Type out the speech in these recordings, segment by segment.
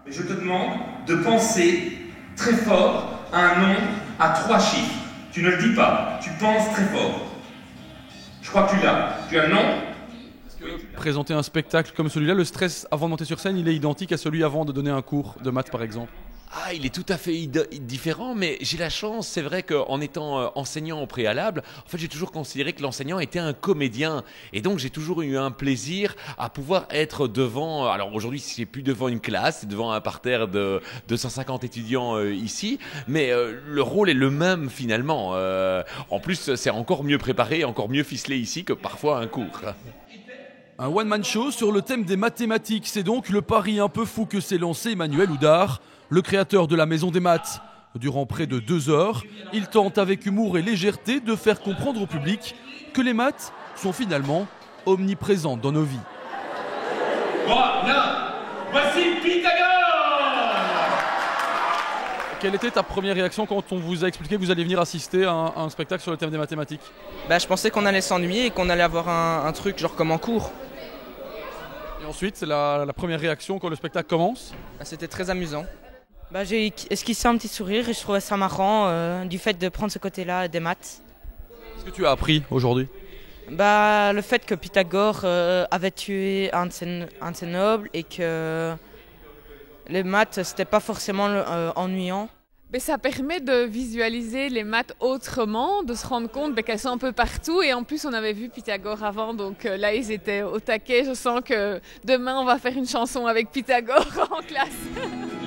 Mais je te demande de penser très fort à un nombre à 3 chiffres. Tu ne le dis pas, tu penses très fort. Je crois que tu l'as. Tu as le nom ? Présenter un spectacle comme celui-là, le stress avant de monter sur scène, il est identique à celui avant de donner un cours de maths par exemple? Ah, il est tout à fait différent, mais j'ai la chance, c'est vrai qu'en étant enseignant au préalable, en fait, j'ai toujours considéré que l'enseignant était un comédien. Et donc, j'ai toujours eu un plaisir à pouvoir être devant, alors aujourd'hui, c'est plus devant une classe, c'est devant un parterre de 250 étudiants ici, mais le rôle est le même finalement. En plus, c'est encore mieux préparé, encore mieux ficelé ici que parfois un cours. Un one-man show sur le thème des mathématiques, c'est donc le pari un peu fou que s'est lancé Emmanuel Houdard, le créateur de la Maison des Maths. Durant près de 2 heures, il tente avec humour et légèreté de faire comprendre au public que les maths sont finalement omniprésentes dans nos vies. Voilà, voici Pythagore! Quelle était ta première réaction quand on vous a expliqué que vous alliez venir assister à un spectacle sur le thème des mathématiques? Je pensais qu'on allait s'ennuyer et qu'on allait avoir un truc genre comme en cours. Et ensuite, c'est la première réaction quand le spectacle commence? C'était très amusant. J'ai esquissé un petit sourire et je trouvais ça marrant du fait de prendre ce côté-là des maths. Qu'est-ce que tu as appris aujourd'hui? Le fait que Pythagore avait tué un de ses nobles et que les maths, c'était pas forcément ennuyant. Mais ça permet de visualiser les maths autrement, de se rendre compte qu'elles sont un peu partout. Et en plus, on avait vu Pythagore avant, donc là, ils étaient au taquet. Je sens que demain, on va faire une chanson avec Pythagore en classe.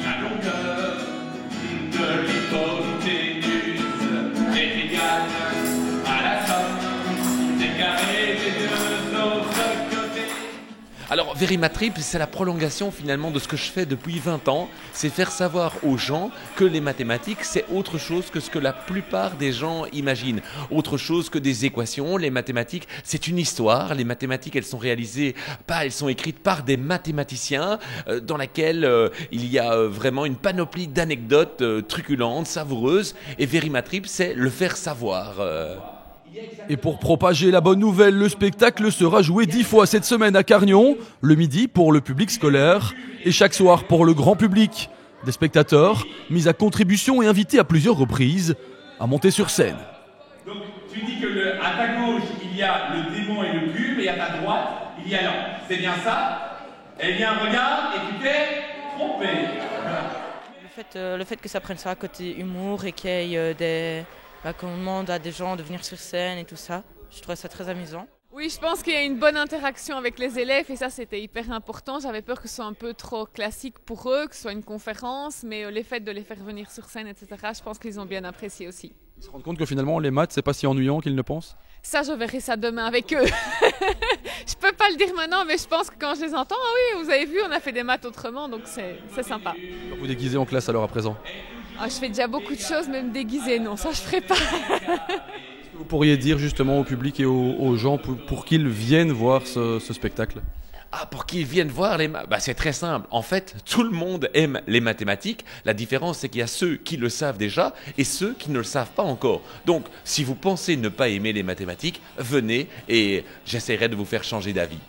La longueur de l'hypoténuse est égale à la somme des carrés des 2 autres côtés. Alors, Verimatrip, c'est la prolongation finalement de ce que je fais depuis 20 ans. C'est faire savoir aux gens que les mathématiques, c'est autre chose que ce que la plupart des gens imaginent. Autre chose que des équations. Les mathématiques, c'est une histoire. Les mathématiques, elles sont écrites par des mathématiciens dans laquelle il y a vraiment une panoplie d'anecdotes truculentes, savoureuses. Et Verimatrip, c'est le faire savoir. Et pour propager la bonne nouvelle, le spectacle sera joué 10 fois cette semaine à Cargnon, le midi pour le public scolaire et chaque soir pour le grand public. Des spectateurs mis à contribution et invités à plusieurs reprises à monter sur scène. Donc tu dis que à ta gauche il y a le démon et le cube et à ta droite il y a l'ange. C'est bien ça? Eh bien regarde et tu t'es trompé. Le fait que ça prenne ça à côté humour et qu'il y ait qu'on demande à des gens de venir sur scène et tout ça, je trouvais ça très amusant. Oui, je pense qu'il y a une bonne interaction avec les élèves et ça, c'était hyper important. J'avais peur que ce soit un peu trop classique pour eux, que ce soit une conférence, mais le fait de les faire venir sur scène, etc., je pense qu'ils ont bien apprécié aussi. Ils se rendent compte que finalement, les maths, c'est pas si ennuyant qu'ils ne pensent? Ça, je verrai ça demain avec eux. Je peux pas le dire maintenant, mais je pense que quand je les entends, ah oui, vous avez vu, on a fait des maths autrement, donc c'est sympa. Vous déguisez en classe alors à présent? Je fais déjà beaucoup de choses, mais me déguiser, non, ça je ferai pas. Est-ce que vous pourriez dire justement au public et aux gens pour qu'ils viennent voir ce spectacle? Ah, pour qu'ils viennent voir les maths, c'est très simple. En fait, tout le monde aime les mathématiques. La différence, c'est qu'il y a ceux qui le savent déjà et ceux qui ne le savent pas encore. Donc, si vous pensez ne pas aimer les mathématiques, venez et j'essaierai de vous faire changer d'avis.